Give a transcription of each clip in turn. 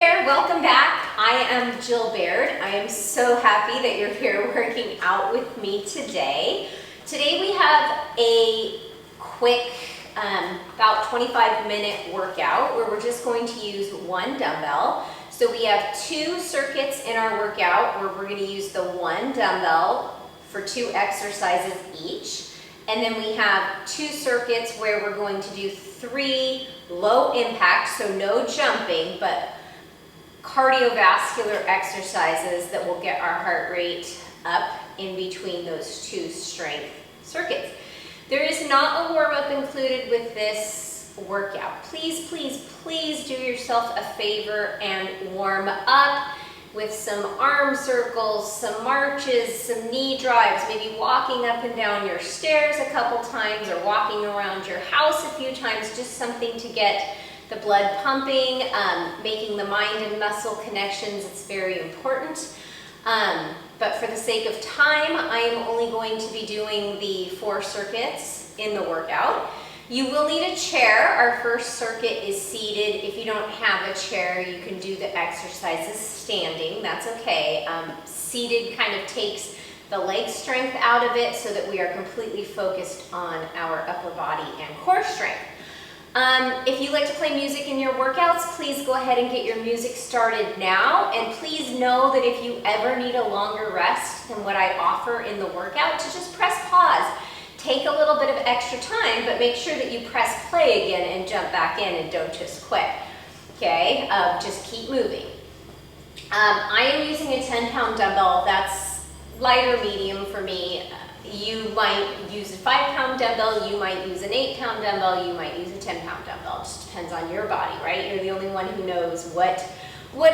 Welcome back. I am Jill Baird. I am so happy that you're here working out with me today. Today we have a quick, about 25-minute workout where we're just going to use one dumbbell. So we have 2 circuits in our workout where we're going to use the one dumbbell for 2 exercises each. And then we have 2 circuits where we're going to do 3 low impact, so no jumping, but cardiovascular exercises that will get our heart rate up in between those 2 strength circuits. There is not a warm-up included with this workout. Please, please, please do yourself a favor and warm up with some arm circles, some marches, some knee drives, maybe walking up and down your stairs a couple times or walking around your house a few times, just something to get the blood pumping, making the mind and muscle connections. It's very important. But for the sake of time, I am only going to be doing the 4 circuits in the workout. You will need a chair. Our first circuit is seated. If you don't have a chair, you can do the exercises standing. That's okay. Seated kind of takes the leg strength out of it so that we are completely focused on our upper body and core strength. If you like to play music in your workouts, please go ahead and get your music started now. And please know that if you ever need a longer rest than what I offer in the workout, to just press pause. Take a little bit of extra time, but make sure that you press play again and jump back in and don't just quit. Okay, just keep moving. I am using a 10-pound dumbbell. That's lighter medium for me. You might use a 5-pound dumbbell, you might use an 8-pound dumbbell, you might use a 10-pound dumbbell. It just depends on your body, right? You're the only one who knows what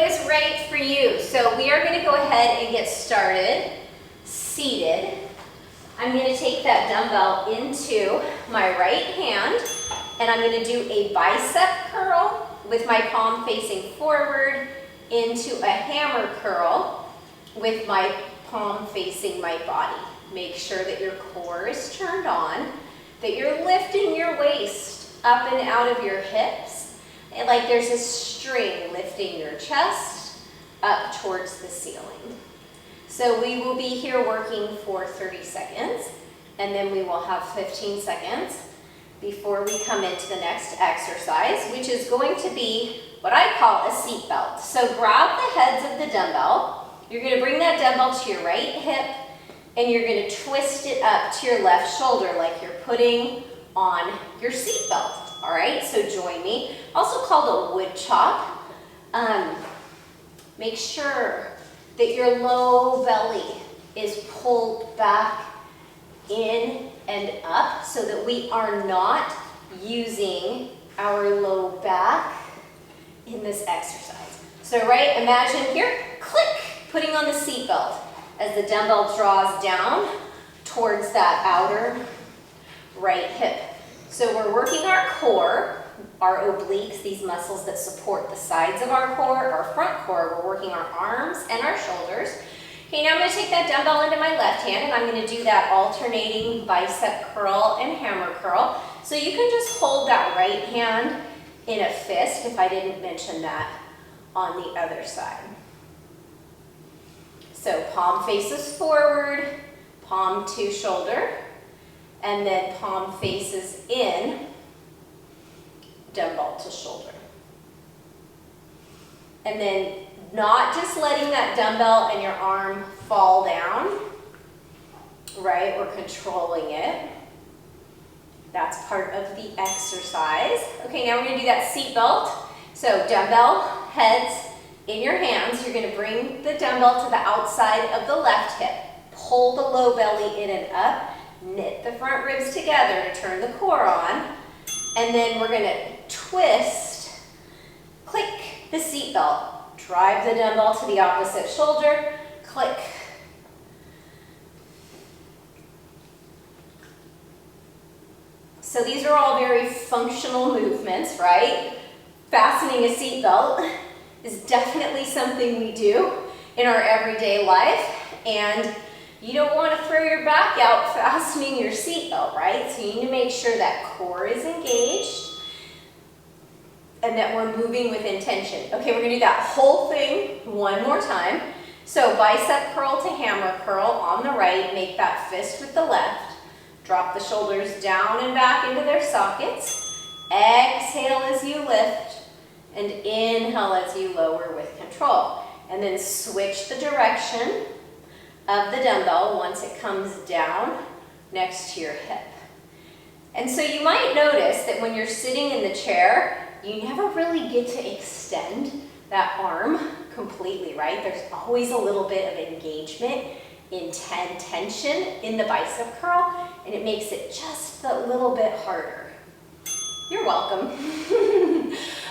is right for you. So we are going to go ahead and get started seated. I'm going to take that dumbbell into my right hand and I'm going to do a bicep curl with my palm facing forward into a hammer curl with my palm facing my body. Make sure that your core is turned on, that you're lifting your waist up and out of your hips, and like there's a string lifting your chest up towards the ceiling. So we will be here working for 30 seconds, and then we will have 15 seconds before we come into the next exercise, which is going to be what I call a seat belt. So grab the heads of the dumbbell. You're going to bring that dumbbell to your right hip, and you're going to twist it up to your left shoulder like you're putting on your seat belt. All right, so join me. Also called a wood chop. Make sure that your low belly is pulled back in and up so that we are not using our low back in this exercise. So right, imagine here, click, putting on the seat belt as the dumbbell draws down towards that outer right hip. So we're working our core, our obliques, these muscles that support the sides of our core, our front core. We're working our arms and our shoulders. Okay, now I'm going to take that dumbbell into my left hand and I'm going to do that alternating bicep curl and hammer curl. So you can just hold that right hand in a fist, if I didn't mention that, on the other side. So palm faces forward, palm to shoulder, and then palm faces in, dumbbell to shoulder. And then not just letting that dumbbell and your arm fall down, right? We're controlling it. That's part of the exercise. Okay, now we're going to do that seat belt. So dumbbell heads in your hands. You're going to bring the dumbbell to the outside of the left hip. Pull the low belly in and up. Knit the front ribs together to turn the core on. And then we're going to twist, click the seat belt. Drive the dumbbell to the opposite shoulder, click. So these are all very functional movements, right? Fastening a seat belt is definitely something we do in our everyday life, and you don't want to throw your back out fastening your seat belt, right? So you need to make sure that core is engaged. and that we're moving with intention. Okay, we're gonna do that whole thing one more time. So bicep curl to hammer curl on the right, make that fist with the left. Drop the shoulders down and back into their sockets. Exhale as you lift, and inhale as you lower with control. And then switch the direction of the dumbbell once it comes down next to your hip. And so you might notice that when you're sitting in the chair, you never really get to extend that arm completely, right? There's always a little bit of engagement in tension in the bicep curl, and it makes it just a little bit harder. You're welcome.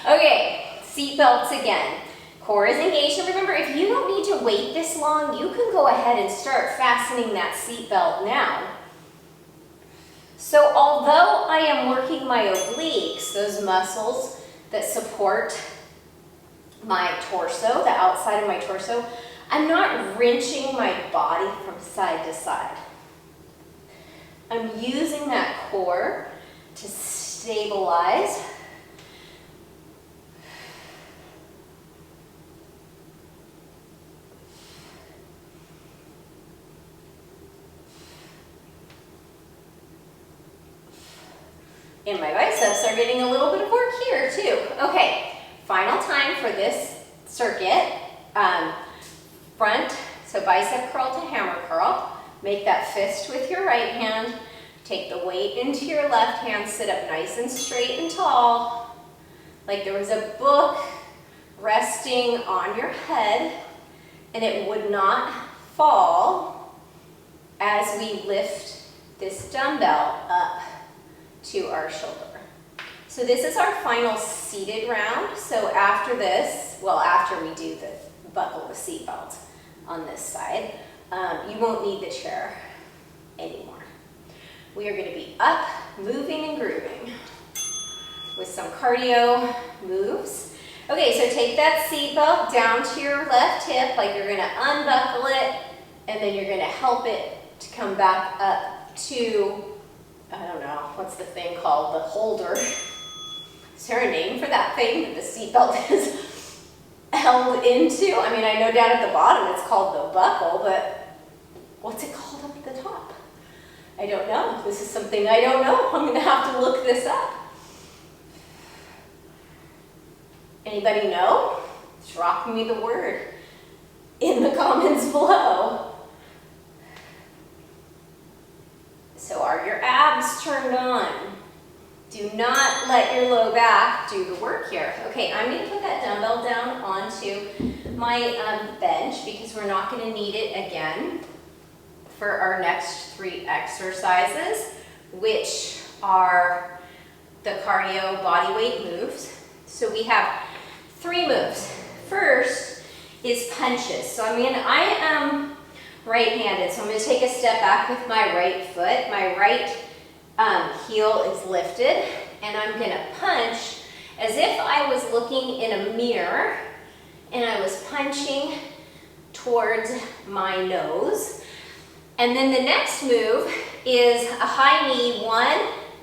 Okay, seat belts again. Core is engaged. And remember, if you don't need to wait this long, you can go ahead and start fastening that seat belt now. So although I am working my obliques, those muscles that support my torso, the outside of my torso, I'm not wrenching my body from side to side. I'm using that core to stabilize. And my biceps are getting a little bit of work here too. Okay, final time for this circuit. Front, so bicep curl to hammer curl. Make that fist with your right hand. Take the weight into your left hand. Sit up nice and straight and tall. Like there was a book resting on your head, and it would not fall as we lift this dumbbell up to our shoulder. So this is our final seated round. So after this, well, after we do the buckle the seatbelt on this side, you won't need the chair anymore. We are going to be up, moving and grooving with some cardio moves. Okay, so take that seatbelt down to your left hip, like you're going to unbuckle it, and then you're going to help it to come back up to, I don't know, what's the thing called? The holder. Is there a name for that thing that the seatbelt is held into? I mean, I know down at the bottom it's called the buckle, but what's it called up at the top? I don't know. This is something I don't know. I'm going to have to look this up. Anybody know? Drop me the word in the comments below. So are your abs turned on? Do not let your low back do the work here. Okay, I'm going to put that dumbbell down onto my bench because we're not going to need it again for our next 3 exercises, which are the cardio body weight moves. So we have 3 moves. First is punches. So I am right-handed, so I'm going to take a step back with my right foot. My right heel is lifted, and I'm going to punch as if I was looking in a mirror, and I was punching towards my nose. And then the next move is a high knee, 1,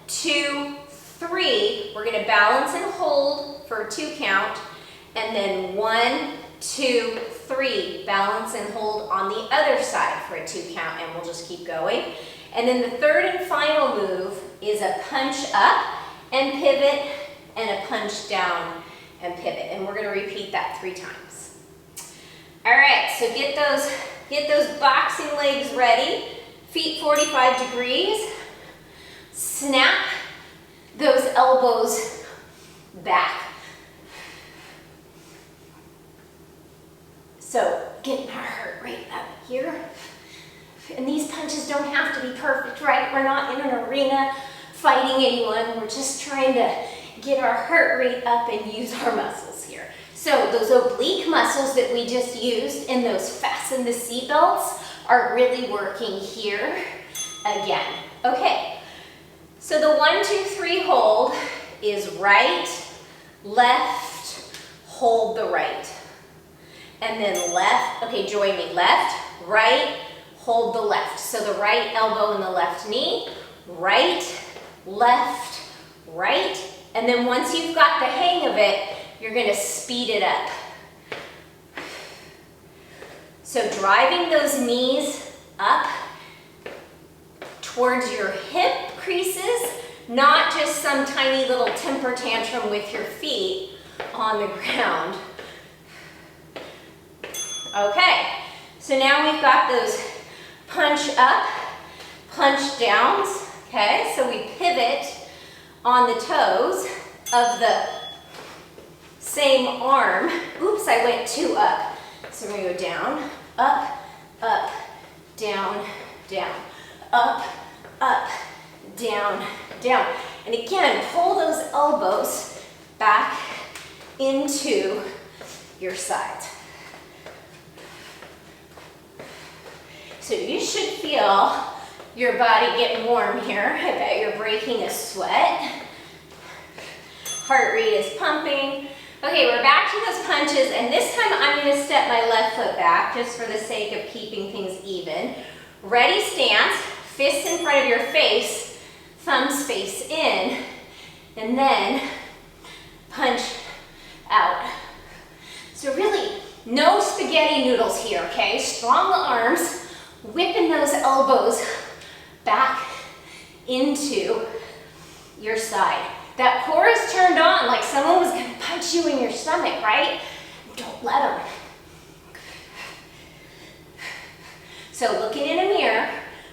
2, 3. We're going to balance and hold for a 2 count, and then 1, 2, 3. Balance and hold on the other side for a 2 count, and we'll just keep going. And then the third and final move is a punch up and pivot, and a punch down and pivot. And we're going to repeat that 3 times. All right, so get those boxing legs ready. Feet 45 degrees. Snap those elbows back. So getting our heart rate up here. And these punches don't have to be perfect, right? We're not in an arena fighting anyone. We're just trying to get our heart rate up and use our muscles here. So those oblique muscles that we just used and those fasten the seatbelts are really working here again. Okay, so the 1, 2, 3 hold is right, left, hold the right. And then left, okay, join me, left, right, hold the left. So the right elbow and the left knee, right, And then once you've got the hang of it, you're gonna speed it up. So driving those knees up towards your hip creases, not just some tiny little temper tantrum with your feet on the ground. Okay, so now we've got those punch up, punch downs, okay? So we pivot on the toes of the same arm. Oops, I went too up. So we're gonna go down, up, up, down, down, up, up, down, down. And again, pull those elbows back into your sides. So you should feel your body get warm here. I bet you're breaking a sweat. Heart rate is pumping. Okay, we're back to those punches, and this time I'm going to step my left foot back just for the sake of keeping things even. Ready stance, fists in front of your face, thumbs face in, and then punch out. So really, no spaghetti noodles here, okay? Strong arms, whipping those elbows back into your side. That core is turned on like someone was gonna punch you in your stomach, right? Don't let them. So looking in a mirror,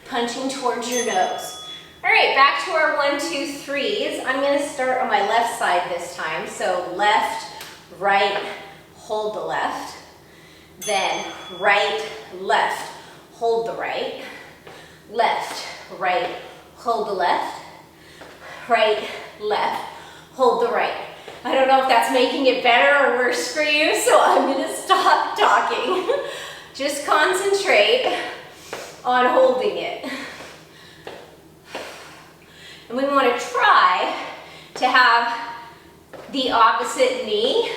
punching towards your nose. All right, back to our 1, 2, 3s. I'm gonna start on my left side this time. So left, right, hold the left. Then right, left, hold the right. Left, right, hold the left. Right, left, hold the right. I don't know if that's making it better or worse for you, so I'm gonna stop talking. Just concentrate on holding it. And we wanna try to have the opposite knee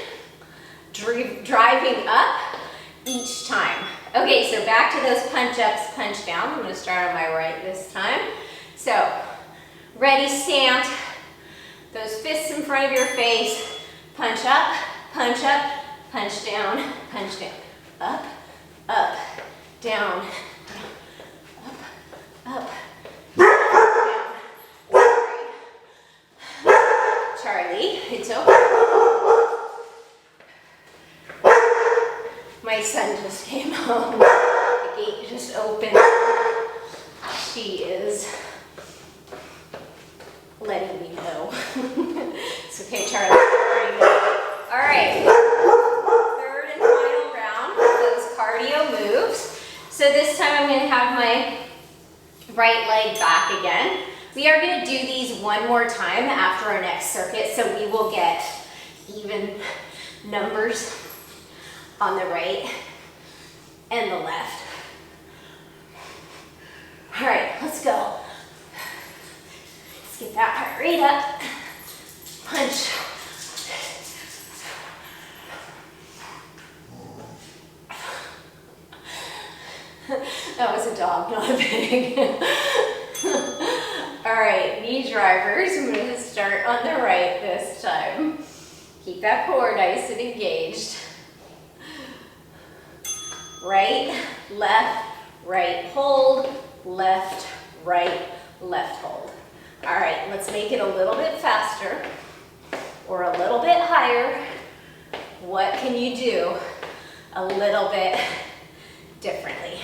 driving up each time. Okay, so back to those punch ups, punch down. I'm gonna start on my right this time. So, ready, stand. Those fists in front of your face. Punch up, punch down, punch down. Up, up, down, up, down. Charlie, it's okay. My son just came home. The gate just opened. She is letting me know. It's okay, Charlie. All right. Third and final round of those cardio moves. So this time I'm going to have my right leg back again. We are going to do these one more time after our next circuit, so we will get even numbers on the right and the left. All right, let's go. Let's get that heart rate up. Punch. That was a dog, not a pig. All right, knee drivers. I'm going to start on the right this time. Keep that core nice and engaged. Right, left, hold, left, right, left, hold. All right, let's make it a little bit faster or a little bit higher. What can you do a little bit differently?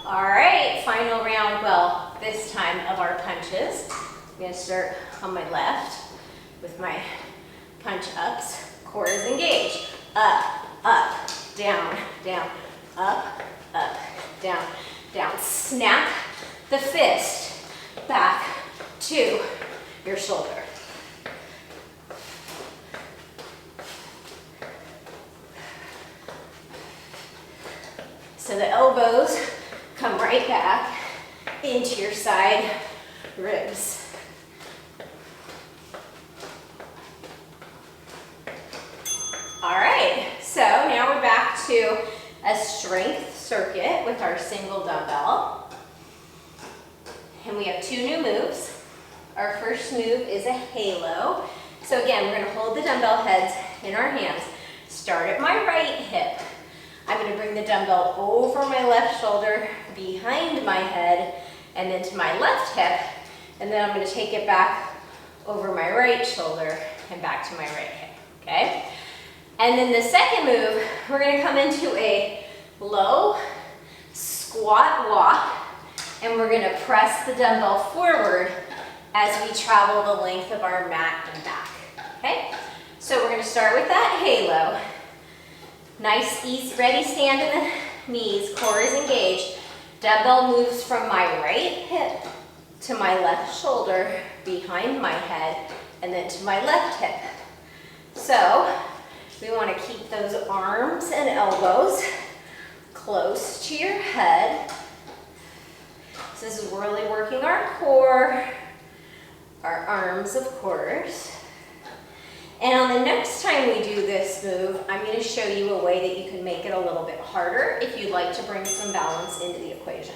All right, final round, well, this time of our punches. I'm gonna start on my left with my punch ups. Core is engaged. Up, up, down, down, up, up, down, down. Snap the fist back to your shoulder. So the elbows come right back into your side ribs. All right, so now we're back to a strength circuit with our single dumbbell. And we have 2 new moves. Our first move is a halo. So again, we're gonna hold the dumbbell heads in our hands. Start at my right hip. I'm gonna bring the dumbbell over my left shoulder, behind my head, and then to my left hip. And then I'm gonna take it back over my right shoulder and back to my right hip, okay? And then the second move, we're gonna come into a low squat walk, and we're gonna press the dumbbell forward as we travel the length of our mat and back, okay? So we're gonna start with that halo. Nice, easy, ready stand in the knees, core is engaged. Dumbbell moves from my right hip to my left shoulder, behind my head, and then to my left hip. So we want to keep those arms and elbows close to your head. So this is really working our core, our arms, of course. And on the next time we do this move, I'm going to show you a way that you can make it a little bit harder if you'd like to bring some balance into the equation.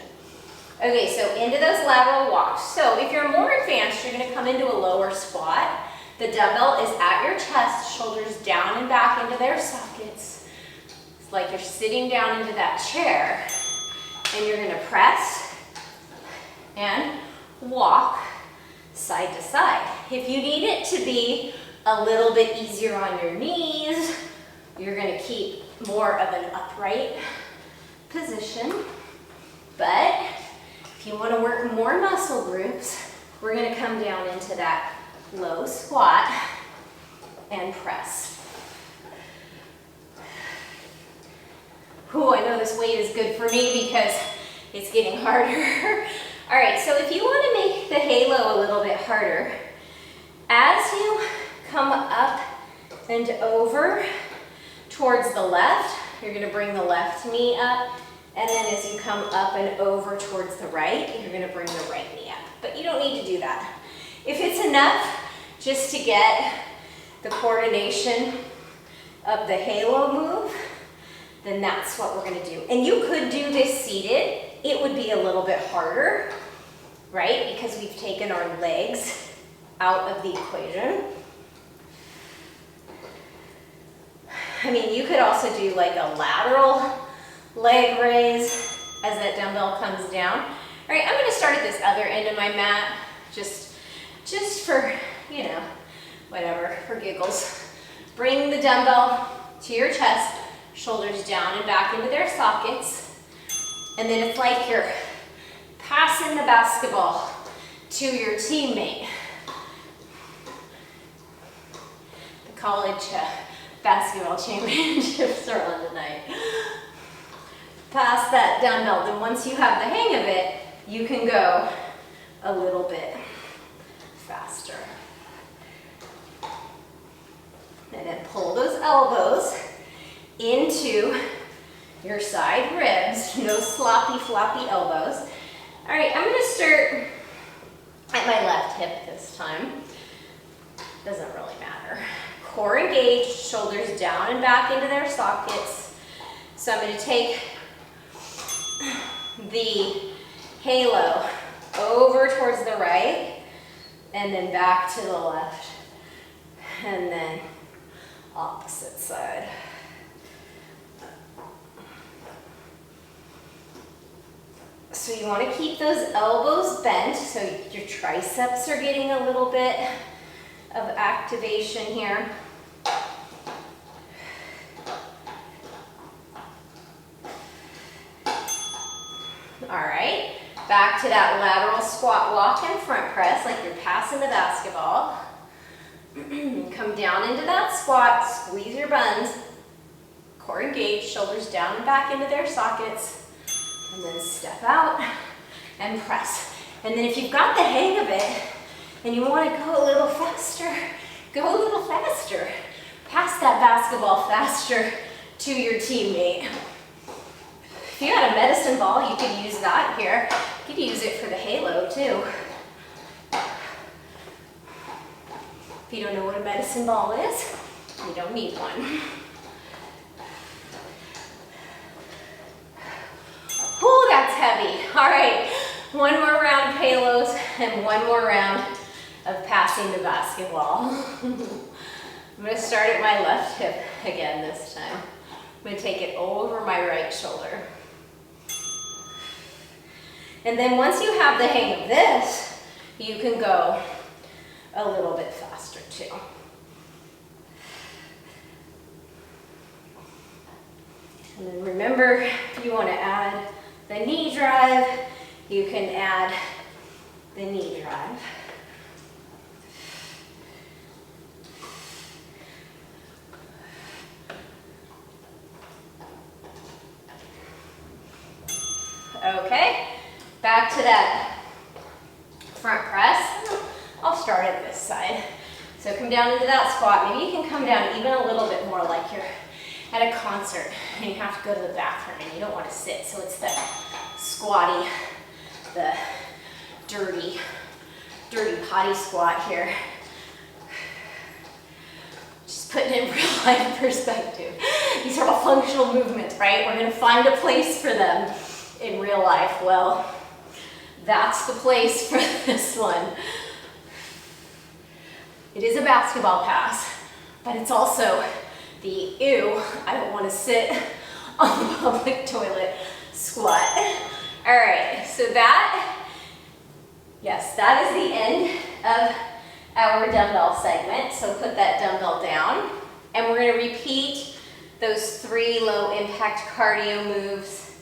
Okay, so into those lateral walks. So if you're more advanced, you're going to come into a lower squat. The dumbbell is at your chest, shoulders down and back into their sockets. It's like you're sitting down into that chair, and you're going to press and walk side to side. If you need it to be a little bit easier on your knees, you're going to keep more of an upright position. But if you want to work more muscle groups, we're going to come down into that low squat and press. Ooh, I know this weight is good for me because it's getting harder. All right, so if you want to make the halo a little bit harder, as you come up and over towards the left, you're going to bring the left knee up, and then as you come up and over towards the right, you're going to bring the right knee up. But you don't need to do that. If it's enough just to get the coordination of the halo move, then that's what we're going to do. And you could do this seated. It would be a little bit harder, right? Because we've taken our legs out of the equation. I mean, you could also do like a lateral leg raise as that dumbbell comes down. All right, I'm going to start at this other end of my mat, just for, you know, whatever, for giggles. Bring the dumbbell to your chest, shoulders down and back into their sockets. And then it's like you're passing the basketball to your teammate. The college basketball championships are on tonight. Pass that dumbbell. Then once you have the hang of it, you can go a little bit faster. And then pull those elbows into your side ribs. No sloppy, floppy elbows. All right, I'm going to start at my left hip this time. Doesn't really matter. Core engaged, shoulders down and back into their sockets. So I'm going to take the halo over towards the right, and then back to the left, and then opposite side. So you want to keep those elbows bent so your triceps are getting a little bit of activation here. All right, back to that lateral squat walk and front press like you're passing the basketball. Come down into that squat, squeeze your buns, core engaged, shoulders down and back into their sockets, and then step out and press. And then if you've got the hang of it and you want to go a little faster, go a little faster. Pass that basketball faster to your teammate. If you had a medicine ball, you could use that here. You could use it for the halo too. If you don't know what a medicine ball is, you don't need one. One more round of halos and one more round of passing the basketball. I'm gonna start at my left hip again this time. I'm gonna take it over my right shoulder. And then once you have the hang of this, you can go a little bit faster too. And then remember, if you want to add the knee drive, you can add the knee drive. Okay, back to that front press. I'll start at this side. So come down into that squat. Maybe you can come down even a little bit more like you're at a concert and you have to go to the bathroom and you don't want to sit. So it's the squatty, the dirty potty squat here. Just putting it in real life perspective. These are all functional movements, right? We're going to find a place for them in real life. Well, that's the place for this one. It is a basketball pass, but it's also the ew, I don't want to sit on the public toilet squat. All right, so that is the end of our dumbbell segment. So put that dumbbell down, and we're going to repeat those 3 low impact cardio moves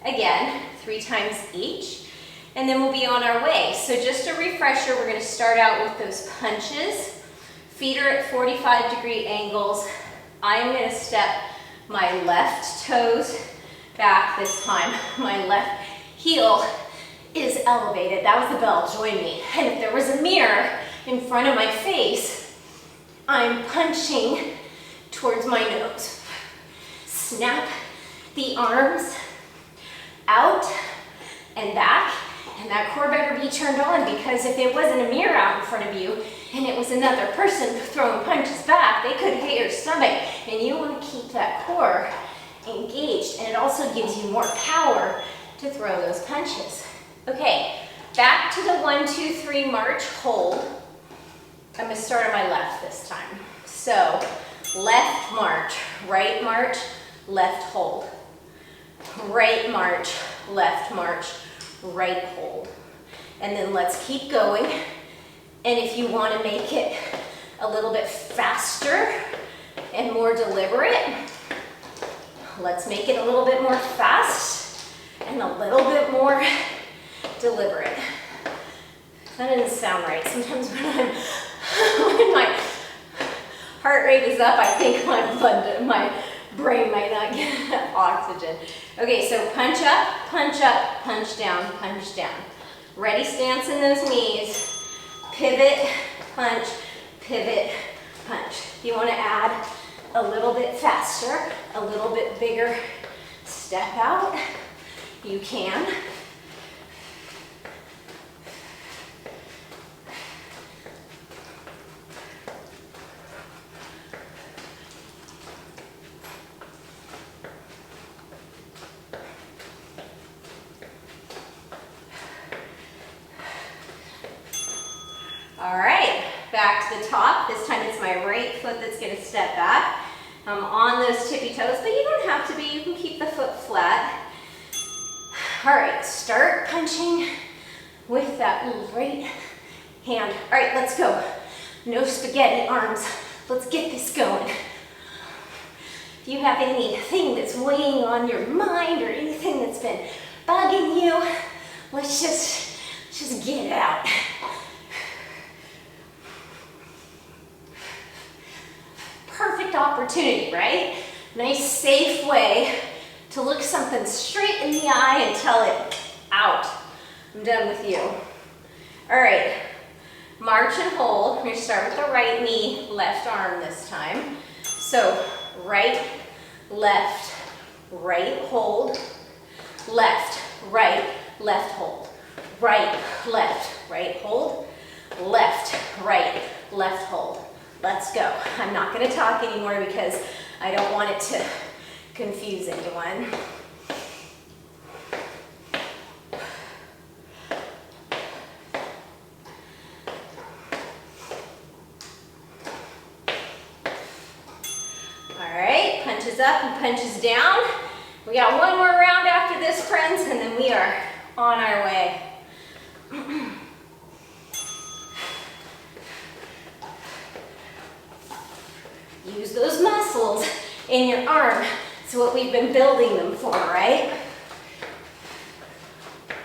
again, 3 times each, and then we'll be on our way. So just a refresher, we're going to start out with those punches. Feet are at 45-degree angles. I'm going to step my left toes back this time. My left heel is elevated. That was the bell, join me. And if there was a mirror in front of my face, I'm punching towards my nose. Snap the arms out and back, and that core better be turned on, because if it wasn't a mirror out in front of you and it was another person throwing punches back, they could hit your stomach, and you want to keep that core engaged, and it also gives you more power to throw those punches. Okay, back to the 1, 2, 3 march, hold. I'm going to start on my left this time. So left march, right march, left hold. Right march, left march, right hold. And then let's keep going. And if you want to make it a little bit faster and more deliberate, let's make it a little bit more fast and a little bit more deliberate. That doesn't sound right. Sometimes when my heart rate is up, I think my brain might not get oxygen. Okay, so punch up, punch down, punch down. Ready stance in those knees. Pivot, punch, punch. If you want to add a little bit faster, a little bit bigger step out, you can. All right, back to the top. This time it's my right foot that's going to step back. I'm on those tippy toes, but you don't have to be. You can keep the foot flat. All right, start punching with that right hand. All right, let's go. No spaghetti arms. Let's get this going. If you have anything that's weighing on your mind or anything that's been bugging you, let's just get it out. Perfect opportunity, right? Nice, safe way to look something straight in the eye and tell it, out. I'm done with you. All right, march and hold. We're going to start with the right knee, left arm this time. So right, left, right, hold. Left, right, left, hold. Right, left, right, hold. Left, right, left, hold. Let's go. I'm not going to talk anymore because I don't want it to confuse anyone. up and punches down. We got one more round after this, friends, and then we are on our way. Use those muscles in your arm. It's what we've been building them for, right?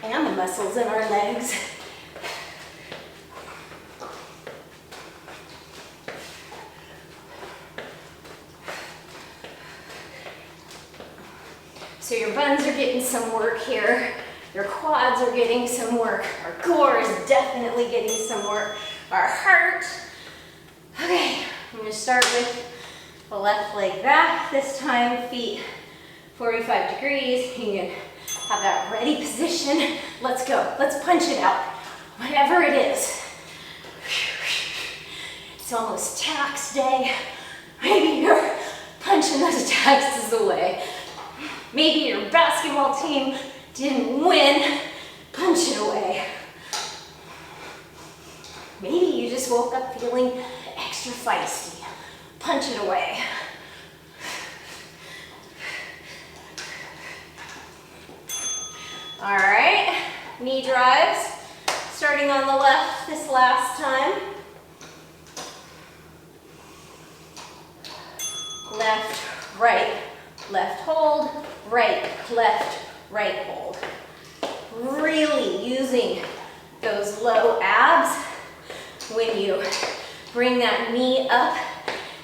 And the muscles in our legs. So your buns are getting some work here. Your quads are getting some work. Our core is definitely getting some work. Our heart. Okay, I'm gonna start with the left leg back. This time, feet 45 degrees. You can have that ready position. Let's go. Let's punch it out. Whatever it is. It's almost tax day. Maybe you're punching those taxes away. Maybe your basketball team didn't win. Punch it away. Maybe you just woke up feeling extra feisty. Punch it away. All right, knee drives. Starting on the left this last time. Left, right, left hold, right, left, right hold. Really using those low abs when you bring that knee up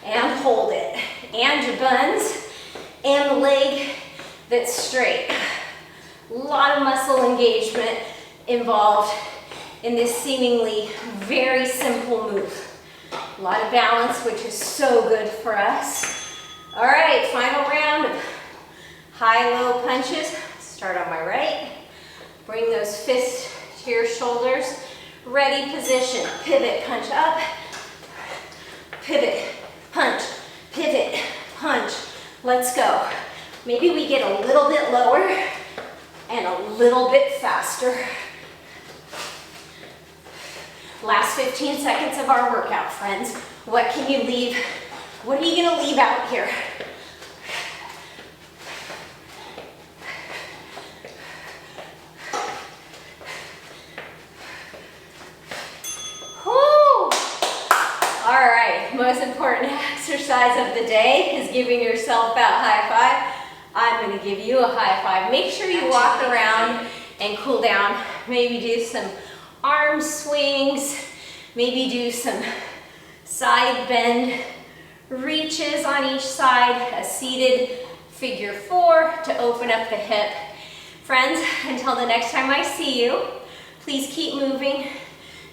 and hold it. And your buns and the leg that's straight. A lot of muscle engagement involved in this seemingly very simple move. A lot of balance, which is so good for us. All right, final round of high-low punches. Start on my right. Bring those fists to your shoulders. Ready position. Pivot, punch up. Pivot, punch. Pivot, punch. Let's go. Maybe we get a little bit lower and a little bit faster. Last 15 seconds of our workout, friends. What can you leave? What are you going to leave out here? Whew. All right, most important exercise of the day is giving yourself that high five. I'm going to give you a high five. Make sure you walk around and cool down. Maybe do some arm swings. Maybe do some side bend reaches on each side, a seated figure 4 to open up the hip. Friends, until the next time I see you, please keep moving.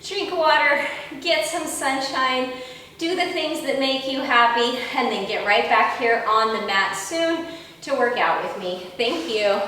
Drink water, get some sunshine, do the things that make you happy, and then get right back here on the mat soon to work out with me. Thank you.